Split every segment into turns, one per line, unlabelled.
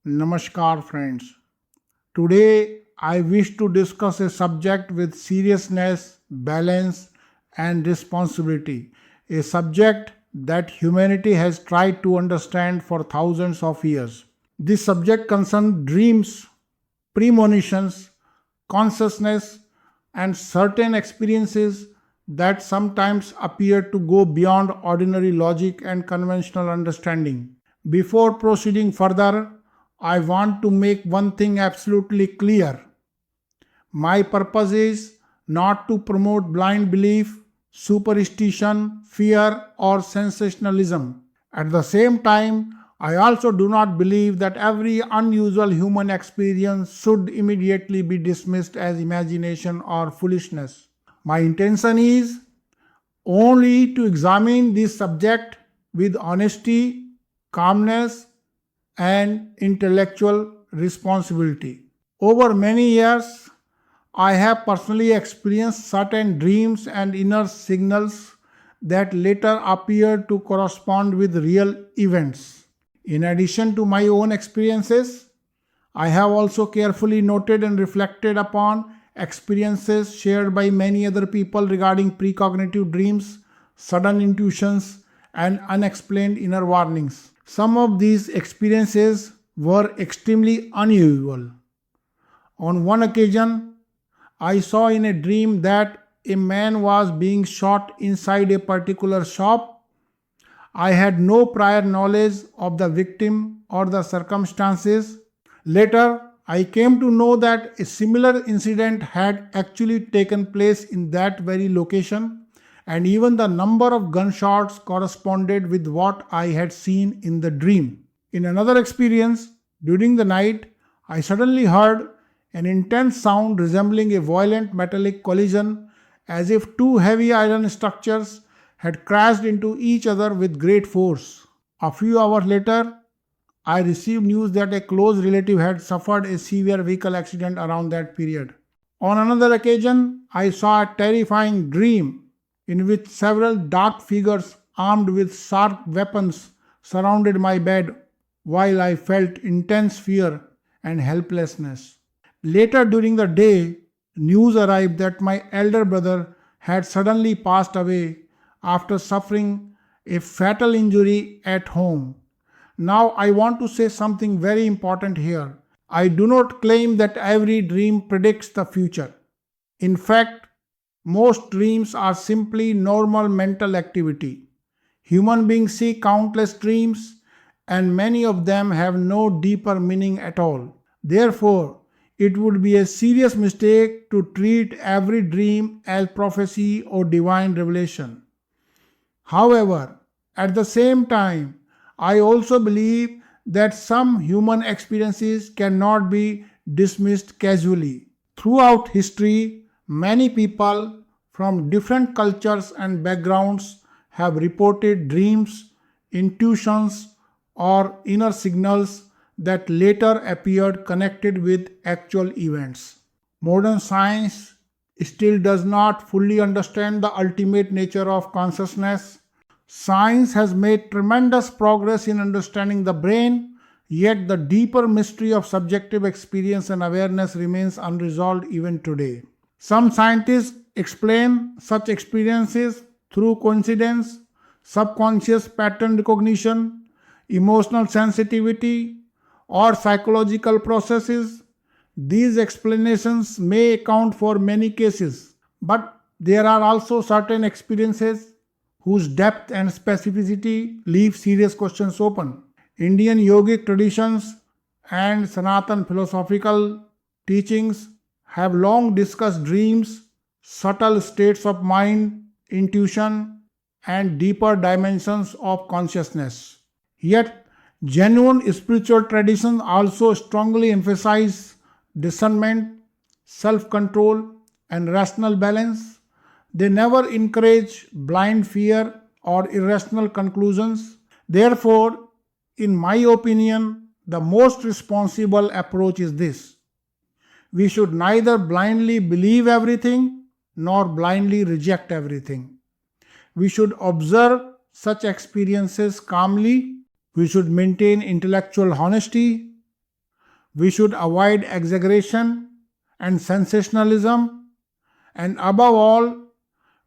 Namaskar, friends. Today, I wish to discuss a subject with seriousness, balance, and responsibility. A subject that humanity has tried to understand for thousands of years. This subject concerns dreams, premonitions, consciousness, and certain experiences that sometimes appear to go beyond ordinary logic and conventional understanding. Before proceeding further, I want to make one thing absolutely clear. My purpose is not to promote blind belief, superstition, fear, or sensationalism. At the same time, I also do not believe that every unusual human experience should immediately be dismissed as imagination or foolishness. My intention is only to examine this subject with honesty, calmness, and intellectual responsibility. Over many years, I have personally experienced certain dreams and inner signals that later appeared to correspond with real events. In addition to my own experiences, I have also carefully noted and reflected upon experiences shared by many other people regarding precognitive dreams, sudden intuitions, and unexplained inner warnings. Some of these experiences were extremely unusual. On one occasion, I saw in a dream that a man was being shot inside a particular shop. I had no prior knowledge of the victim or the circumstances. Later, I came to know that a similar incident had actually taken place in that very location, and even the number of gunshots corresponded with what I had seen in the dream. In another experience, during the night, I suddenly heard an intense sound resembling a violent metallic collision, as if two heavy iron structures had crashed into each other with great force. A few hours later, I received news that a close relative had suffered a severe vehicle accident around that period. On another occasion, I saw a terrifying dream in which several dark figures armed with sharp weapons surrounded my bed while I felt intense fear and helplessness. Later during the day, news arrived that my elder brother had suddenly passed away after suffering a fatal injury at home. Now, I want to say something very important here. I do not claim that every dream predicts the future. In fact, most dreams are simply normal mental activity. Human beings see countless dreams, and many of them have no deeper meaning at all. Therefore, it would be a serious mistake to treat every dream as prophecy or divine revelation. However, at the same time, I also believe that some human experiences cannot be dismissed casually. Throughout history, many people from different cultures and backgrounds have reported dreams, intuitions, or inner signals that later appeared connected with actual events. Modern science still does not fully understand the ultimate nature of consciousness. Science has made tremendous progress in understanding the brain, yet the deeper mystery of subjective experience and awareness remains unresolved even today. Some scientists explain such experiences through coincidence, subconscious pattern recognition, emotional sensitivity, or psychological processes. These explanations may account for many cases, but there are also certain experiences whose depth and specificity leave serious questions open. Indian yogic traditions and Sanatan philosophical teachings have long discussed dreams, subtle states of mind, intuition, and deeper dimensions of consciousness. Yet, genuine spiritual traditions also strongly emphasize discernment, self control, and rational balance. They never encourage blind fear or irrational conclusions. Therefore, in my opinion, the most responsible approach is this: we should neither blindly believe everything nor blindly reject everything. We should observe such experiences calmly. We should maintain intellectual honesty We should avoid exaggeration and sensationalism, and above all,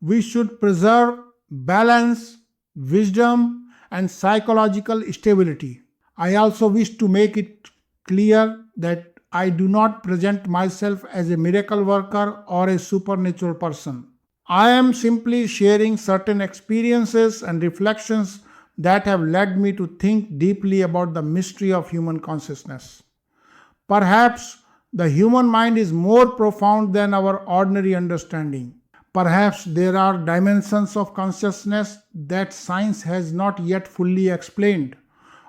we should preserve balance, wisdom, and psychological stability. I also wish to make it clear that I do not present myself as a miracle worker or a supernatural person. I am simply sharing certain experiences and reflections that have led me to think deeply about the mystery of human consciousness. Perhaps the human mind is more profound than our ordinary understanding. Perhaps there are dimensions of consciousness that science has not yet fully explained.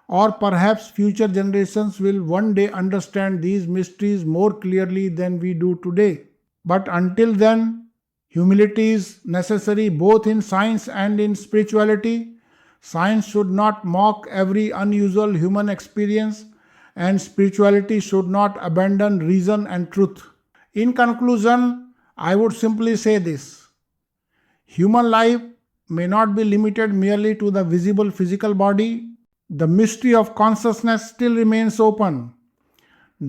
Or perhaps future generations will one day understand these mysteries more clearly than we do today. But until then, humility is necessary both in science and in spirituality. Science should not mock every unusual human experience, and spirituality should not abandon reason and truth. In conclusion, I would simply say this: human life may not be limited merely to the visible physical body. The mystery of consciousness still remains open.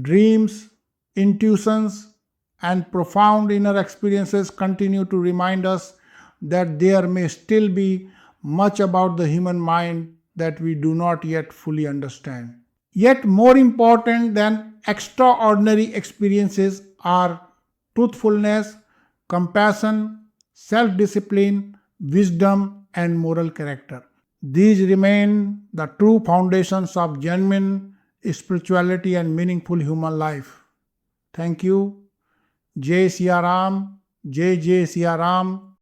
Dreams, intuitions, and profound inner experiences continue to remind us that there may still be much about the human mind that we do not yet fully understand. Yet, more important than extraordinary experiences are truthfulness, compassion, self discipline, wisdom, and moral character. These remain the true foundations of genuine spirituality and meaningful human life. Thank you. Jai Siya Ram, Jai Jai Siya Ram.